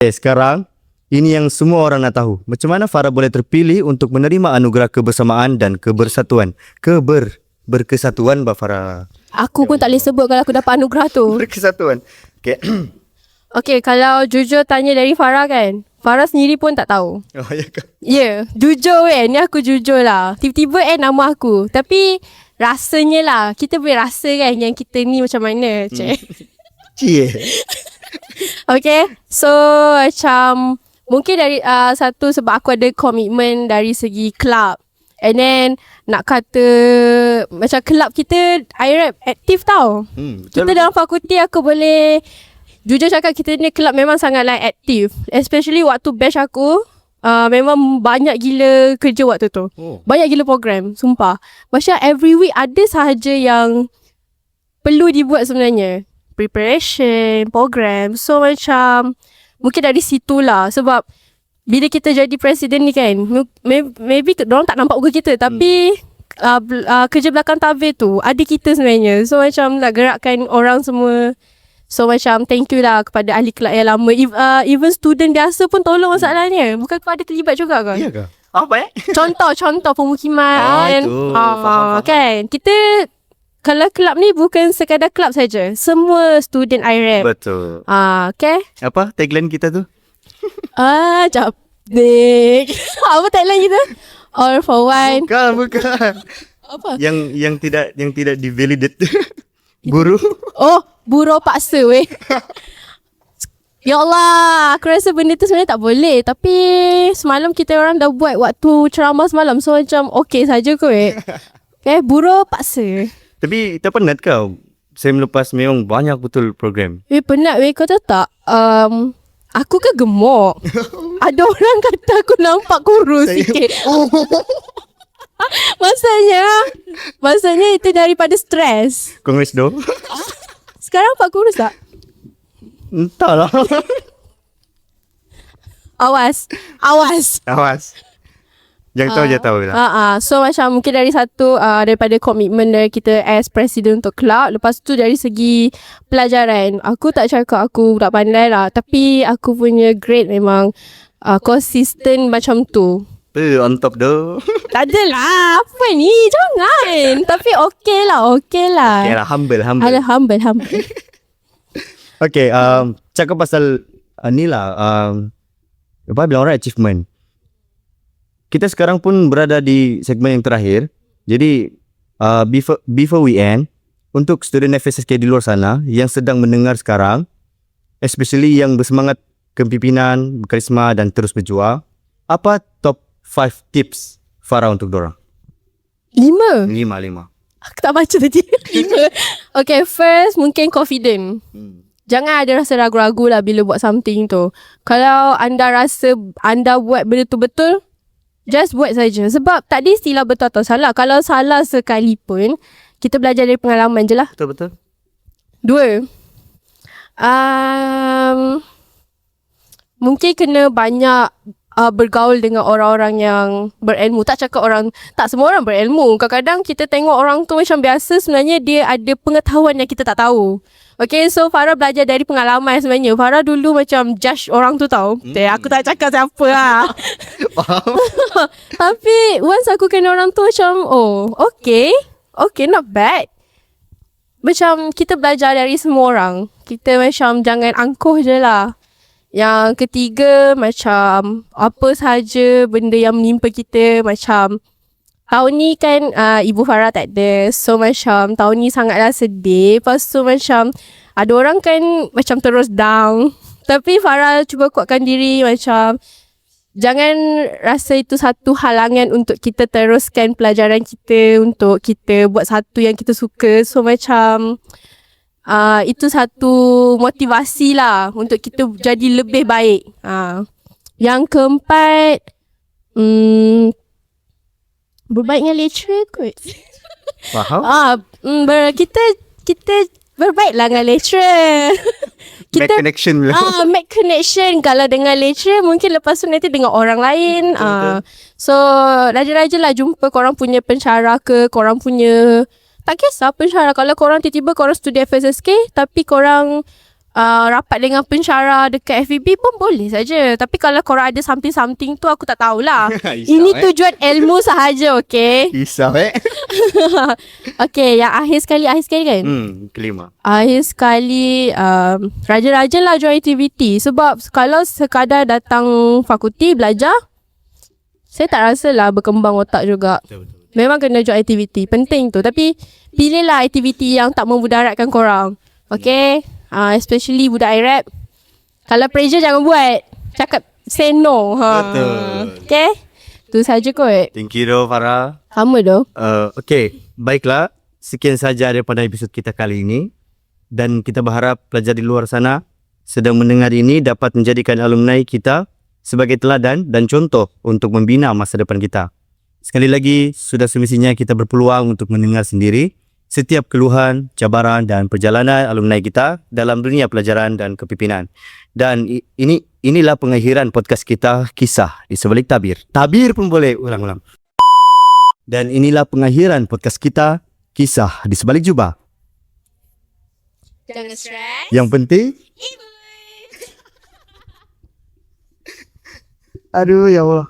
Sekarang, ini yang semua orang nak tahu. Macam mana Farah boleh terpilih untuk menerima anugerah kebersamaan dan kebersatuan? Berkesatuan, Mbak Farah. Aku pun tak boleh sebut kalau aku dapat anugerah tu. Berkesatuan. Okay. Okay, kalau jujur tanya dari Farah kan, Farah sendiri pun tak tahu. Oh, ya ke? Ya, jujur ni aku jujur lah. Tiba-tiba nama aku. Tapi rasanya lah, kita boleh rasa kan yang kita ni macam mana. Cie. Okay, so macam mungkin dari satu sebab aku ada komitmen dari segi club. And then nak kata macam club kita IRAP aktif tau. Kita dalam fakulti aku boleh jujur cakap kita ni club memang sangatlah aktif. Especially waktu batch aku. Memang banyak gila kerja waktu tu. Banyak gila program, sumpah. Macam every week ada sahaja yang perlu dibuat sebenarnya. Preparation, program. So macam mungkin dari situlah. Sebab bila kita jadi presiden ni kan, maybe diorang tak nampak muka kita. Tapi kerja belakang tabir tu ada kita sebenarnya. So macam nak gerakkan orang semua. So macam thank you lah kepada ahli kelab yang lama. Even student biasa pun tolong masalahnya. Bukan kau ada terlibat juga kan? Iya ke? Apa Contoh pemukiman. Faham. Kan? Kita kalau kelab ni bukan sekadar kelab saja. Semua student IRAP. Betul. Okay? Apa tagline kita tu? Capdik. Apa tagline kita? All for one. Bukan. Apa? Yang tidak divalidate. Guru. Oh, buruh paksa weh. Ya Allah, aku rasa benda tu sebenarnya tak boleh. Tapi semalam kita orang dah buat waktu ceramah semalam. So macam okay saja kot weh. Okay, buruh paksa. Tapi tak penat kau? Saya melepas memang banyak betul program. Penat weh, kau tahu tak? Aku ke gemuk. Ada orang kata aku nampak kurus sikit. Maksudnya itu daripada stres. Kongres do? Sekarang nampak kurus tak? Entahlah. Awas. Yang tahu je tahu lah. So macam mungkin dari satu daripada komitmen dari kita as presiden untuk club. Lepas tu dari segi pelajaran, aku tak cakap aku tak pandai lah, tapi aku punya grade memang konsisten macam tu. On top doh. Tak adalah. Apa ni? Jangan. Tapi okey lah. Okay lah, humble. Alah, humble. Okay, cakap pasal ni lah. Apa bilang orang achievement. Kita sekarang pun berada di segmen yang terakhir. Jadi, before we end, untuk student FSSK di luar sana yang sedang mendengar sekarang, especially yang bersemangat kepimpinan, berkarisma dan terus berjuang, apa top 5 tips Farah untuk dorang? 5. Aku tak baca tadi. 5. Okay, first mungkin confident. Jangan ada rasa ragu-ragu lah bila buat something tu. Kalau anda rasa anda buat benda tu betul, just buat saja. Sebab tak ada istilah betul atau salah. Kalau salah sekali pun, kita belajar dari pengalaman je lah. Betul. 2. Mungkin kena banyak bergaul dengan orang-orang yang berilmu. Tak semua orang berilmu. Kadang-kadang kita tengok orang tu macam biasa, sebenarnya dia ada pengetahuan yang kita tak tahu. Okay, so Farah belajar dari pengalaman sebenarnya. Farah dulu macam judge orang tu tau. Aku tak cakap siapa lah. Faham. Tapi once aku kenal orang tu macam, okay, not bad. Macam kita belajar dari semua orang. Kita macam jangan angkuh je lah. Yang ketiga, macam apa sahaja benda yang menimpa kita. Macam tahun ni kan Ibu Farah tak ada. So macam tahun ni sangatlah sedih. Lepas tu macam ada orang kan macam terus down. Tapi Farah cuba kuatkan diri. Macam jangan rasa itu satu halangan untuk kita teruskan pelajaran kita. Untuk kita buat satu yang kita suka. So macam itu satu motivasi lah untuk kita jadi lebih baik. Yang keempat, berbaik dengan lecturer kot. Faham? Kita berbaiklah dengan lecturer. Make connection. Make connection. Kalau dengan lecturer, mungkin lepas tu nanti dengan orang lain. So rajin-rajin lah jumpa korang punya pensyarah ke, korang punya, tak kisah pensyarah. Kalau korang tiba-tiba korang studi FSSK tapi korang rapat dengan pensyarah dekat FEB pun boleh saja. Tapi kalau korang ada something-something tu aku tak tahulah. Ini tujuan ilmu sahaja, okay? Kisah Okay, yang akhir sekali kan? Kelima. Akhir sekali rajin-rajin lah join aktiviti. Sebab kalau sekadar datang fakulti belajar, saya tak rasa lah berkembang otak juga. Betul. Memang kena join aktiviti. Penting tu. Tapi pilihlah aktiviti yang tak memudaratkan korang. Okay? Especially budak IRAP. Kalau pressure jangan buat. Cakap say no. Betul. Okay? Tu saja kot. Thank you doh Farah. Sama doh. Okay, baiklah. Sekian saja daripada episod kita kali ini. Dan kita berharap pelajar di luar sana sedang mendengar ini dapat menjadikan alumni kita sebagai teladan dan contoh untuk membina masa depan kita. Sekali lagi, sudah semestinya kita berpeluang untuk mendengar sendiri setiap keluhan, cabaran dan perjalanan alumni kita dalam dunia pelajaran dan kepimpinan. Dan inilah pengakhiran podcast kita, Kisah di Sebalik Tabir. Tabir pun boleh, ulang-ulang. Dan inilah pengakhiran podcast kita, Kisah di Sebalik Jubah. Jangan stress. Yang penting, aduh ya Allah.